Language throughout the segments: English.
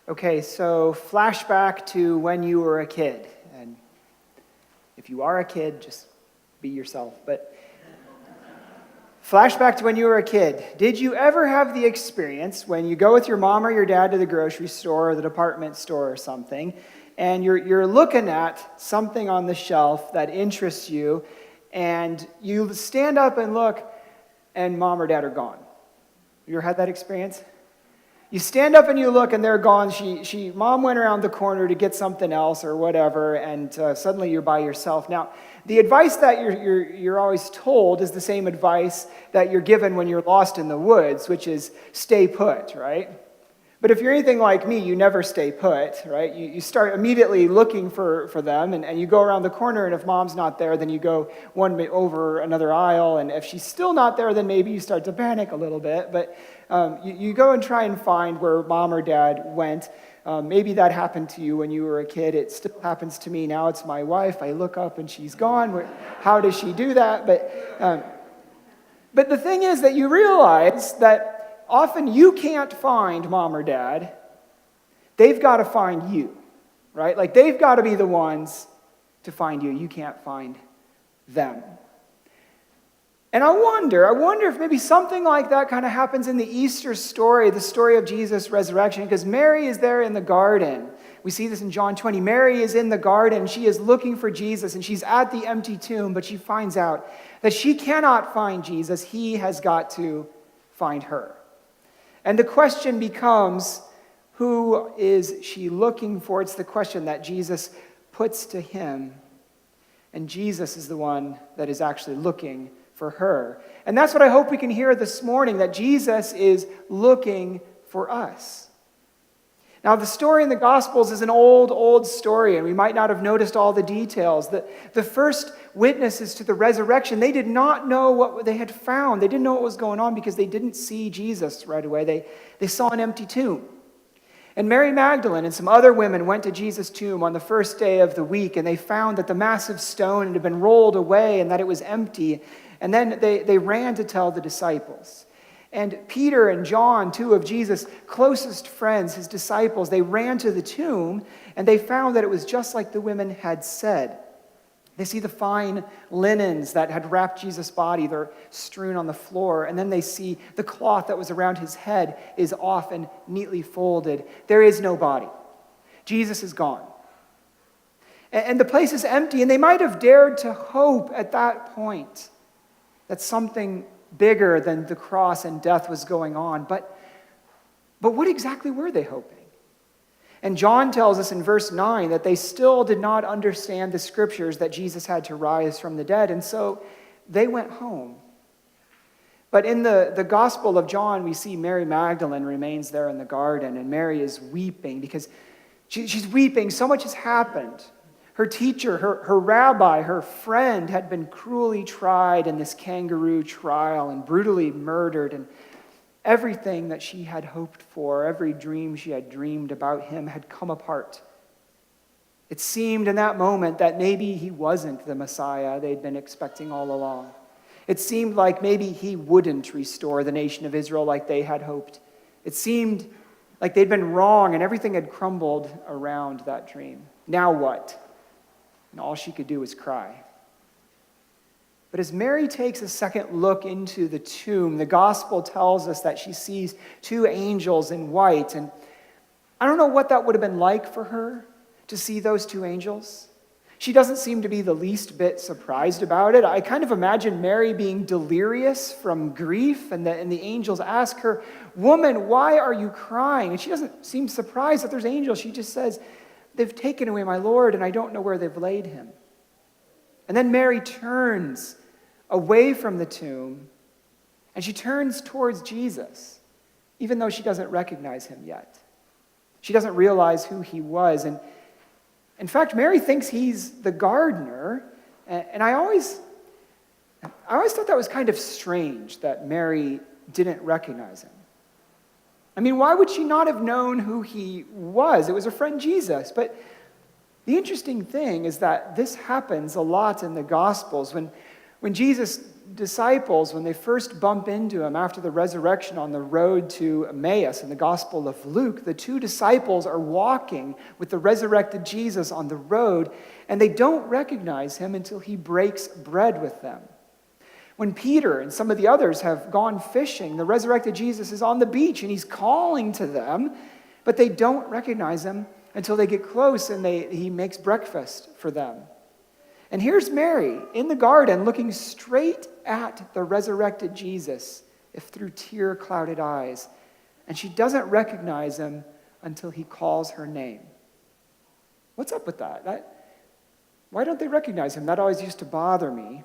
Okay, so flashback to when you were a kid. And if you are a kid, just be yourself. But flashback to when you were a kid. Did you ever have the experience when you go with your mom or your dad to the grocery store or the department store or something, and you're looking at something on the shelf that interests you, and you stand up and look, and mom or dad are gone? You ever had that experience? You stand up and you look, and they're gone. Mom went around the corner to get something else or whatever, and suddenly you're by yourself. Now, the advice that you're always told is the same advice that you're given when you're lost in the woods, which is stay put, right? But if you're anything like me, you never stay put, right? You start immediately looking for them, and you go around the corner, and if mom's not there, then you go one over another aisle, and if she's still not there, then maybe you start to panic a little bit, but you go and try and find where mom or dad went. Maybe that happened to you when you were a kid. It still happens to me now. It's my wife. I look up and she's gone. How does she do that? But the thing is that you realize that often you can't find mom or dad. They've got to find you, right? Like they've got to be the ones to find you. You can't find them. And I wonder if maybe something like that kind of happens in the Easter story, the story of Jesus' resurrection, because Mary is there in the garden. We see this in John 20. Mary is in the garden. She is looking for Jesus, and she's at the empty tomb, but she finds out that she cannot find Jesus. He has got to find her. And the question becomes, who is she looking for? It's the question that Jesus puts to him, and Jesus is the one that is actually looking for her. And that's what I hope we can hear this morning, that Jesus is looking for us. Now, the story in the Gospels is an old story, and we might not have noticed all the details. The first witnesses to the resurrection, they did not know what they had found. They didn't know what was going on because they didn't see Jesus right away. They saw an empty tomb. And Mary Magdalene and some other women went to Jesus' tomb on the first day of the week, and they found that the massive stone had been rolled away and that it was empty. And then they ran to tell the disciples. And Peter and John, two of Jesus' closest friends, his disciples, they ran to the tomb, and they found that it was just like the women had said. They see the fine linens that had wrapped Jesus' body. They're strewn on the floor. And then they see the cloth that was around his head is off and neatly folded. There is no body. Jesus is gone. And the place is empty, and they might have dared to hope at that point that something bigger than the cross and death was going on. But what exactly were they hoping? And John tells us in verse 9 that they still did not understand the scriptures that Jesus had to rise from the dead, and so they went home. But in the Gospel of John, we see Mary Magdalene remains there in the garden, and Mary is weeping because she's weeping. So much has happened. Her teacher, her rabbi, her friend had been cruelly tried in this kangaroo trial and brutally murdered, and everything that she had hoped for, every dream she had dreamed about him had come apart. It seemed in that moment that maybe he wasn't the Messiah they'd been expecting all along. It seemed like maybe he wouldn't restore the nation of Israel like they had hoped. It seemed like they'd been wrong and everything had crumbled around that dream. Now what? And all she could do was cry. But as Mary takes a second look into the tomb, the gospel tells us that she sees two angels in white. And I don't know what that would have been like for her to see those two angels. She doesn't seem to be the least bit surprised about it. I kind of imagine Mary being delirious from grief, and the angels ask her, "Woman, why are you crying?" And she doesn't seem surprised that there's angels. She just says, "They've taken away my Lord, and I don't know where they've laid him." And then Mary turns away from the tomb, and she turns towards Jesus, even though she doesn't recognize him yet. She doesn't realize who he was. And in fact, Mary thinks he's the gardener, and I always thought that was kind of strange that Mary didn't recognize him. I mean, why would she not have known who he was? It was her friend Jesus. But the interesting thing is that this happens a lot in the Gospels. When Jesus disciples, when they first bump into him after the resurrection on the road to Emmaus in the Gospel of Luke, the two disciples are walking with the resurrected Jesus on the road, and they don't recognize him until he breaks bread with them. When Peter and some of the others have gone fishing, the resurrected Jesus is on the beach and he's calling to them, but they don't recognize him until they get close and he makes breakfast for them. And here's Mary in the garden looking straight at the resurrected Jesus, if through tear-clouded eyes. And she doesn't recognize him until he calls her name. What's up with that? Why don't they recognize him? That always used to bother me.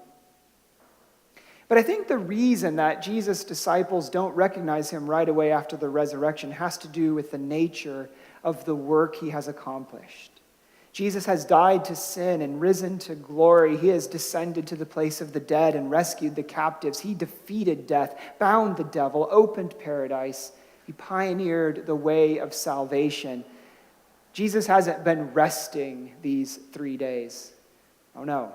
But I think the reason that Jesus' disciples don't recognize him right away after the resurrection has to do with the nature of the work he has accomplished. Jesus has died to sin and risen to glory. He has descended to the place of the dead and rescued the captives. He defeated death, bound the devil, opened paradise. He pioneered the way of salvation. Jesus hasn't been resting these 3 days. Oh no.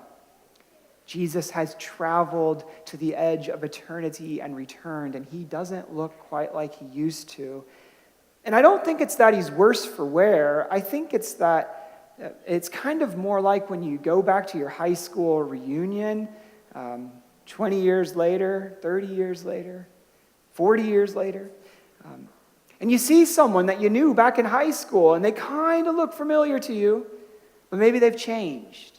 Jesus has traveled to the edge of eternity and returned, and he doesn't look quite like he used to. And I don't think it's that he's worse for wear. I think it's that it's kind of more like when you go back to your high school reunion 20 years later, 30 years later, 40 years later. And you see someone that you knew back in high school, and they kind of look familiar to you, but maybe they've changed.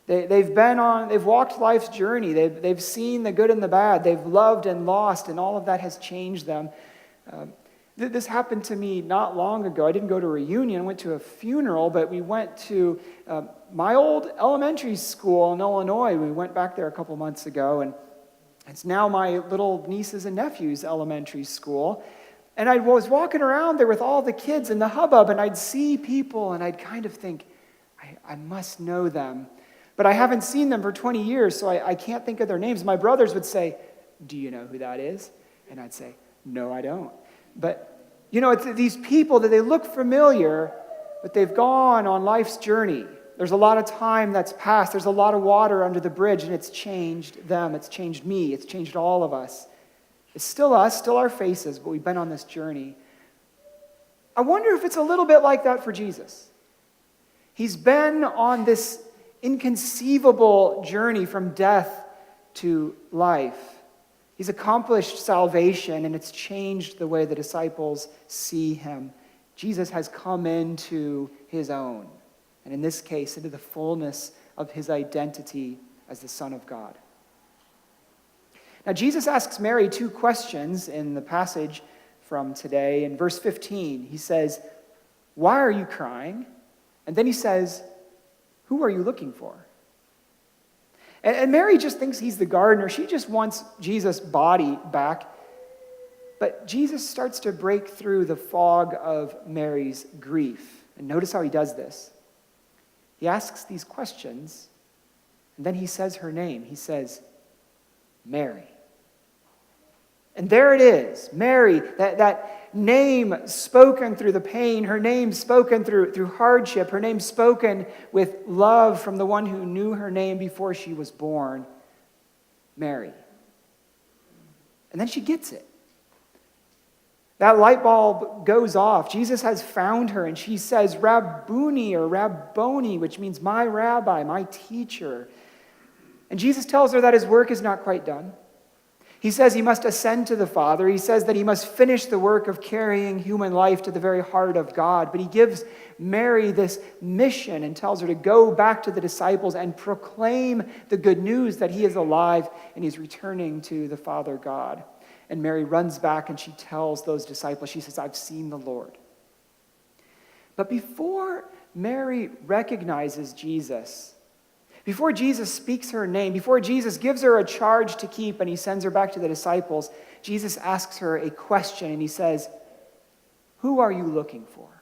They've walked life's journey. They've seen the good and the bad. They've loved and lost, and all of that has changed them. This happened to me not long ago. I didn't go to a reunion, I went to a funeral, but we went to my old elementary school in Illinois. We went back there a couple months ago, and it's now my little nieces and nephews' elementary school. And I was walking around there with all the kids in the hubbub, and I'd see people, and I'd kind of think, I must know them. But I haven't seen them for 20 years, so I can't think of their names. My brothers would say, "Do you know who that is?" And I'd say, "No, I don't." But, it's these people that they look familiar, but they've gone on life's journey. There's a lot of time that's passed. There's a lot of water under the bridge, and it's changed them. It's changed me. It's changed all of us. It's still us, still our faces, but we've been on this journey. I wonder if it's a little bit like that for Jesus. He's been on this inconceivable journey from death to life. He's accomplished salvation, and it's changed the way the disciples see him. Jesus has come into his own, and in this case, into the fullness of his identity as the Son of God. Now, Jesus asks Mary two questions in the passage from today. In verse 15, he says, "Why are you crying?" And then he says, "Who are you looking for?" And Mary just thinks he's the gardener. She just wants Jesus' body back. But Jesus starts to break through the fog of Mary's grief. And notice how he does this. He asks these questions, and then he says her name. He says, "Mary." And there it is, Mary, that name spoken through the pain, her name spoken through hardship, her name spoken with love from the one who knew her name before she was born, Mary. And then she gets it. That light bulb goes off. Jesus has found her, and she says, "Rabboni," or Rabboni, which means my rabbi, my teacher. And Jesus tells her that his work is not quite done. He says he must ascend to the Father. He says that he must finish the work of carrying human life to the very heart of God. But he gives Mary this mission and tells her to go back to the disciples and proclaim the good news that he is alive and he's returning to the Father God. And Mary runs back and she tells those disciples, she says, "I've seen the Lord." But before Mary recognizes Jesus, before Jesus speaks her name, before Jesus gives her a charge to keep and he sends her back to the disciples, Jesus asks her a question and he says, "Who are you looking for?"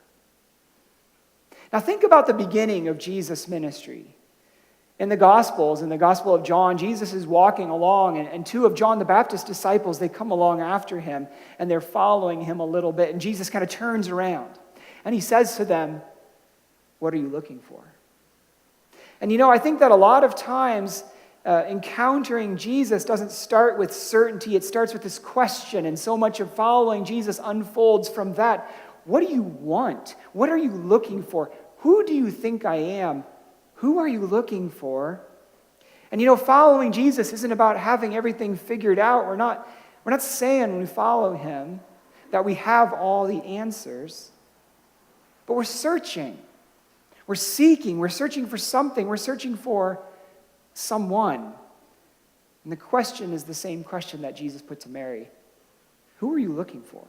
Now think about the beginning of Jesus' ministry. In the Gospels, in the Gospel of John, Jesus is walking along and two of John the Baptist's disciples, they come along after him and they're following him a little bit, and Jesus kind of turns around and he says to them, "What are you looking for?" And I think that a lot of times encountering Jesus doesn't start with certainty. It starts with this question, and so much of following Jesus unfolds from that. What do you want? What are you looking for? Who do you think I am? Who are you looking for? And following Jesus isn't about having everything figured out. We're not saying when we follow him that we have all the answers, but we're searching. We're seeking. We're searching for something. We're searching for someone. And the question is the same question that Jesus put to Mary. Who are you looking for?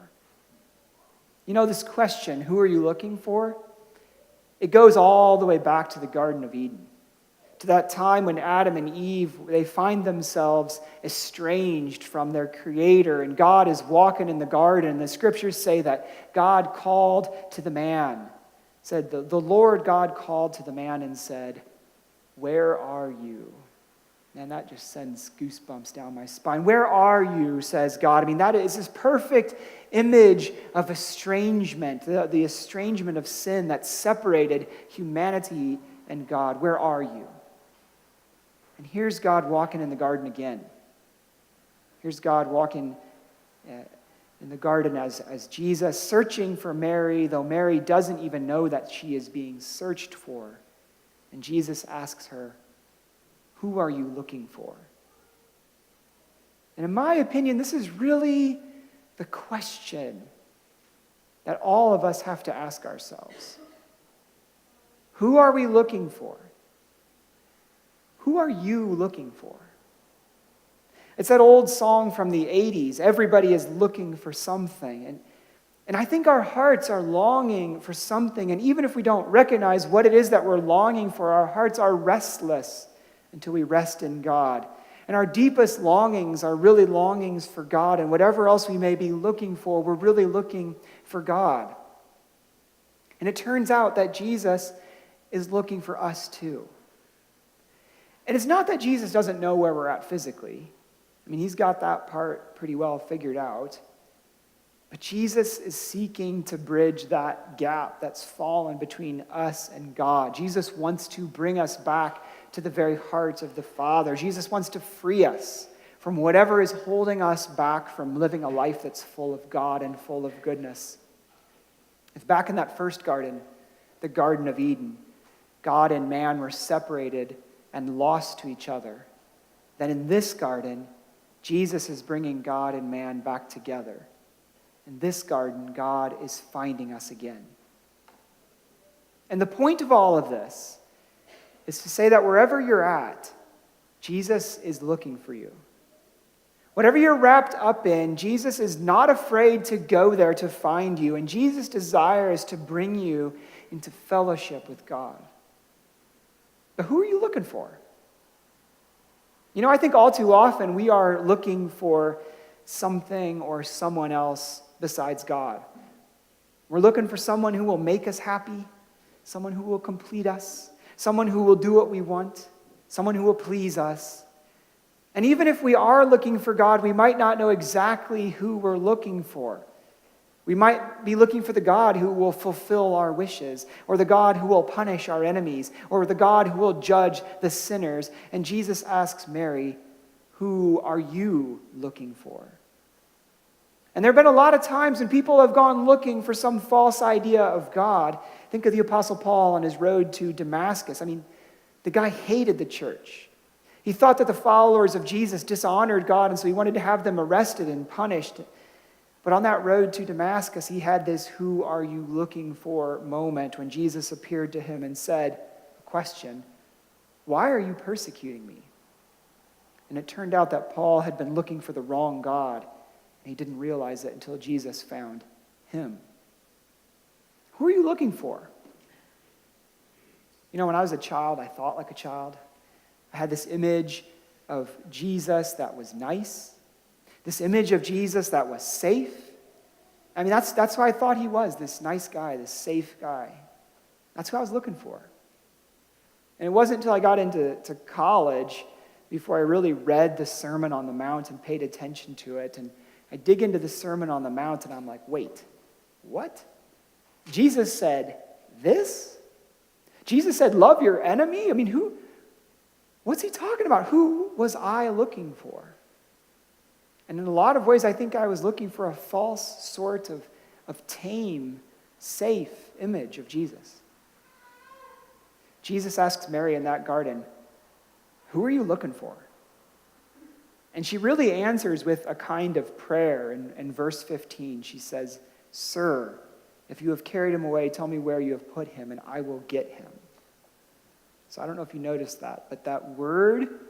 This question, who are you looking for? It goes all the way back to the Garden of Eden, to that time when Adam and Eve, they find themselves estranged from their Creator, and God is walking in the garden. The scriptures say that God called to the man, said, the Lord God called to the man and said, "Where are you?" And that just sends goosebumps down my spine. "Where are you?" says God. That is this perfect image of estrangement, the estrangement of sin that separated humanity and God. Where are you? And here's God walking in the garden again. Here's God walking in the garden as Jesus, searching for Mary, though Mary doesn't even know that she is being searched for. And Jesus asks her, "Who are you looking for?" And in my opinion, this is really the question that all of us have to ask ourselves. Who are we looking for? Who are you looking for? It's that old song from the 80s, everybody is looking for something. And I think our hearts are longing for something, and even if we don't recognize what it is that we're longing for, our hearts are restless until we rest in God. And our deepest longings are really longings for God, and whatever else we may be looking for, we're really looking for God. And it turns out that Jesus is looking for us too. And it's not that Jesus doesn't know where we're at physically. He's got that part pretty well figured out. But Jesus is seeking to bridge that gap that's fallen between us and God. Jesus wants to bring us back to the very heart of the Father. Jesus wants to free us from whatever is holding us back from living a life that's full of God and full of goodness. If back in that first garden, the Garden of Eden, God and man were separated and lost to each other, then in this garden, Jesus is bringing God and man back together. In this garden, God is finding us again. And the point of all of this is to say that wherever you're at, Jesus is looking for you. Whatever you're wrapped up in, Jesus is not afraid to go there to find you, and Jesus' desire is to bring you into fellowship with God. But who are you looking for? I think all too often we are looking for something or someone else besides God. We're looking for someone who will make us happy, someone who will complete us, someone who will do what we want, someone who will please us. And even if we are looking for God, we might not know exactly who we're looking for. We might be looking for the God who will fulfill our wishes, or the God who will punish our enemies, or the God who will judge the sinners. And Jesus asks Mary, "Who are you looking for?" And there have been a lot of times when people have gone looking for some false idea of God. Think of the Apostle Paul on his road to Damascus. The guy hated the church. He thought that the followers of Jesus dishonored God, and so he wanted to have them arrested and punished. But on that road to Damascus, he had this "who are you looking for" moment when Jesus appeared to him and said, a question, "Why are you persecuting me?" And it turned out that Paul had been looking for the wrong God, and he didn't realize it until Jesus found him. Who are you looking for? When I was a child, I thought like a child. I had this image of Jesus that was nice, this image of Jesus that was safe. That's who I thought he was, this nice guy, this safe guy. That's who I was looking for. And it wasn't until I got into college before I really read the Sermon on the Mount and paid attention to it. And I dig into the Sermon on the Mount and I'm like, wait, what? Jesus said this? Jesus said, love your enemy? What's he talking about? Who was I looking for? And in a lot of ways, I think I was looking for a false sort of tame, safe image of Jesus. Jesus asks Mary in that garden, "Who are you looking for?" And she really answers with a kind of prayer. In verse 15, she says, "Sir, if you have carried him away, tell me where you have put him, and I will get him." So I don't know if you noticed that, but that word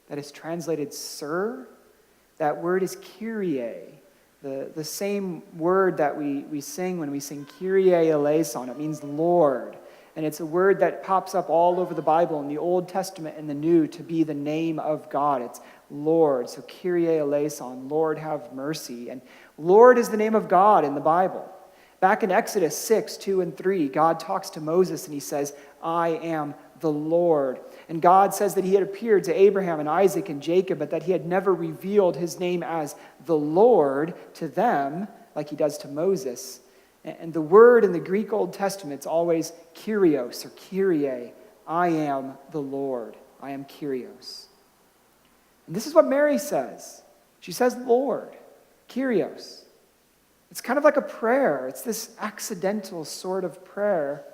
that is translated "sir," that word is Kyrie, the same word that we sing when we sing Kyrie eleison. It means Lord. And it's a word that pops up all over the Bible in the Old Testament and the New to be the name of God. It's Lord. So Kyrie eleison, Lord have mercy. And Lord is the name of God in the Bible. Back in Exodus 6, 2 and 3, God talks to Moses and he says, "I am the Lord." And God says that he had appeared to Abraham and Isaac and Jacob, but that he had never revealed his name as the Lord to them like he does to Moses. And the word in the Greek Old Testament is always Kyrios or Kyrie. I am the Lord. I am Kyrios. And this is what Mary says. She says, Lord, Kyrios. It's kind of like a prayer. It's this accidental sort of prayer.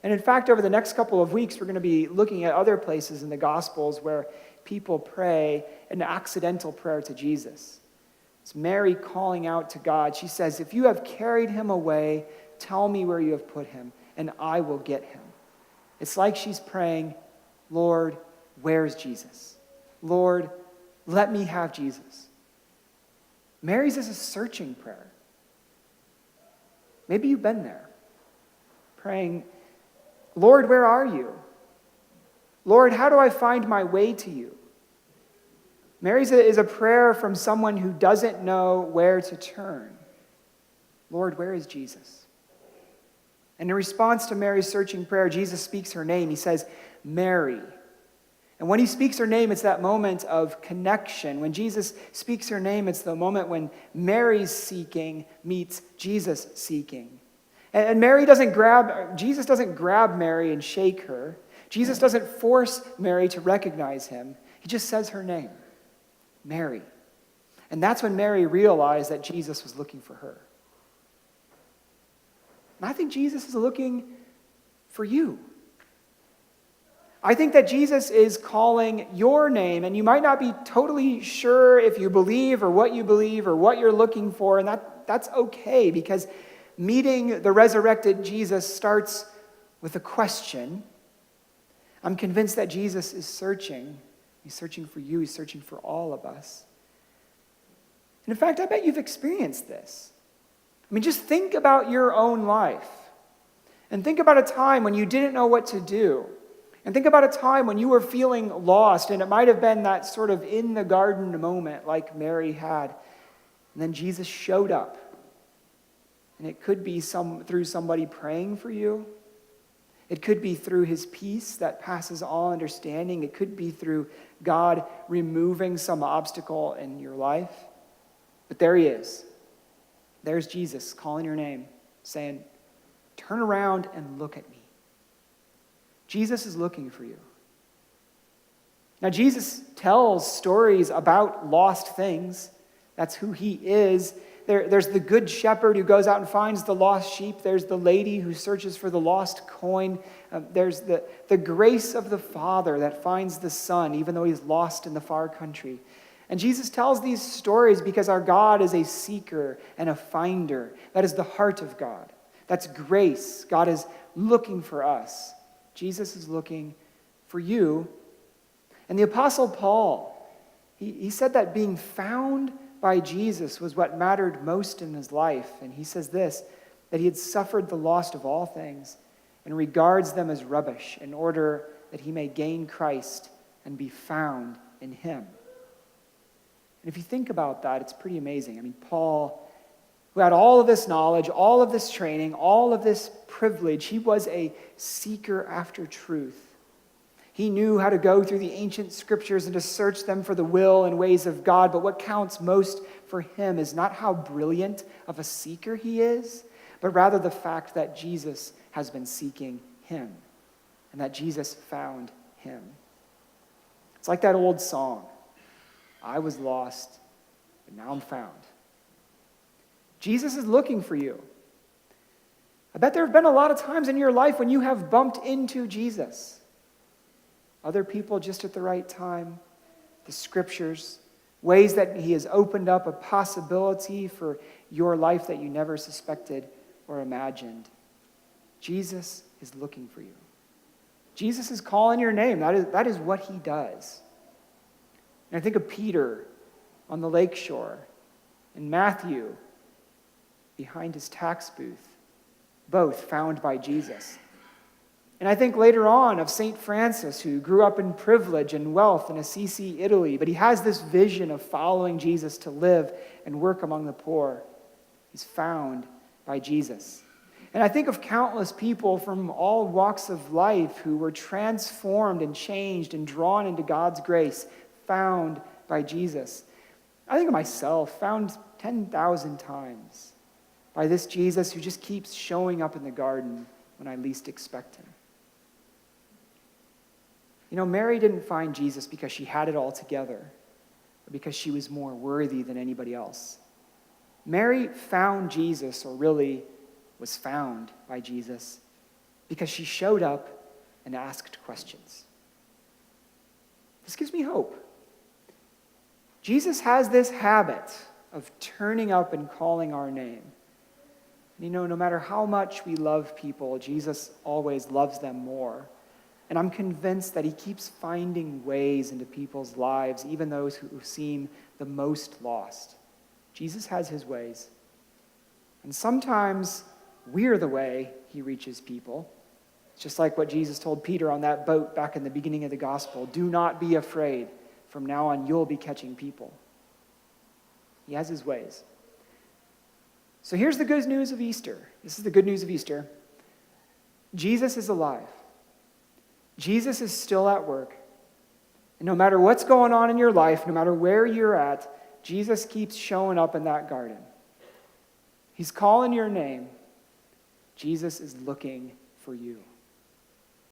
And in fact, over the next couple of weeks, we're going to be looking at other places in the Gospels where people pray an accidental prayer to Jesus. It's Mary calling out to God. She says, "If you have carried him away, tell me where you have put him, and I will get him." It's like she's praying, "Lord, where's Jesus? Lord, let me have Jesus." Mary's is a searching prayer. Maybe you've been there, praying, "Lord, where are you? Lord, how do I find my way to you?" Mary's is a prayer from someone who doesn't know where to turn. Lord, where is Jesus? And in response to Mary's searching prayer, Jesus speaks her name. He says, "Mary." And when he speaks her name, it's that moment of connection. When Jesus speaks her name, it's the moment when Mary's seeking meets Jesus seeking. And Jesus doesn't grab Mary and shake her. Jesus doesn't force Mary to recognize him. He just says her name, Mary. And that's when Mary realized that Jesus was looking for her. And I think Jesus is looking for you. I think that Jesus is calling your name, and you might not be totally sure if you believe or what you're looking for, and that's okay, because meeting the resurrected Jesus starts with a question. I'm convinced that Jesus is searching. He's searching for you. He's searching for all of us. And in fact, I bet you've experienced this. I mean, just think about your own life. And think about a time when you didn't know what to do. And think about a time when you were feeling lost, and it might have been that sort of in the garden moment like Mary had. And then Jesus showed up. And it could be through somebody praying for you. It could be through his peace that passes all understanding. It could be through God removing some obstacle in your life. But there he is. There's Jesus calling your name, saying, "Turn around and look at me." Jesus is looking for you. Now, Jesus tells stories about lost things. That's who he is. There's the good shepherd who goes out and finds the lost sheep. There's the lady who searches for the lost coin. There's the grace of the Father that finds the Son, even though he's lost in the far country. And Jesus tells these stories because our God is a seeker and a finder. That is the heart of God. That's grace. God is looking for us. Jesus is looking for you. And the Apostle Paul, he said that being found by Jesus was what mattered most in his life. And he says this, that he had suffered the loss of all things and regards them as rubbish in order that he may gain Christ and be found in him. And if you think about that, it's pretty amazing. I mean, Paul, who had all of this knowledge, all of this training, all of this privilege, he was a seeker after truth. He knew how to go through the ancient scriptures and to search them for the will and ways of God. But what counts most for him is not how brilliant of a seeker he is, but rather the fact that Jesus has been seeking him and that Jesus found him. It's like that old song, I was lost, but now I'm found. Jesus is looking for you. I bet there have been a lot of times in your life when you have bumped into Jesus. Other people just at the right time, the scriptures, ways that he has opened up a possibility for your life that you never suspected or imagined. Jesus is looking for you. Jesus is calling your name. That is what he does. And I think of Peter on the lakeshore and Matthew behind his tax booth, both found by Jesus. And I think later on of St. Francis, who grew up in privilege and wealth in Assisi, Italy, but he has this vision of following Jesus to live and work among the poor. He's found by Jesus. And I think of countless people from all walks of life who were transformed and changed and drawn into God's grace, found by Jesus. I think of myself, found 10,000 times by this Jesus who just keeps showing up in the garden when I least expect him. You know, Mary didn't find Jesus because she had it all together or because she was more worthy than anybody else. Mary found Jesus, or really was found by Jesus, because she showed up and asked questions. This gives me hope. Jesus has this habit of turning up and calling our name. And you know, no matter how much we love people, Jesus always loves them more. And I'm convinced that he keeps finding ways into people's lives, even those who seem the most lost. Jesus has his ways. And sometimes we're the way he reaches people. It's just like what Jesus told Peter on that boat back in the beginning of the gospel. Do not be afraid. From now on, you'll be catching people. He has his ways. So here's the good news of Easter. This is the good news of Easter. Jesus is alive. Jesus is still at work. And no matter what's going on in your life, no matter where you're at, Jesus keeps showing up in that garden. He's calling your name. Jesus is looking for you.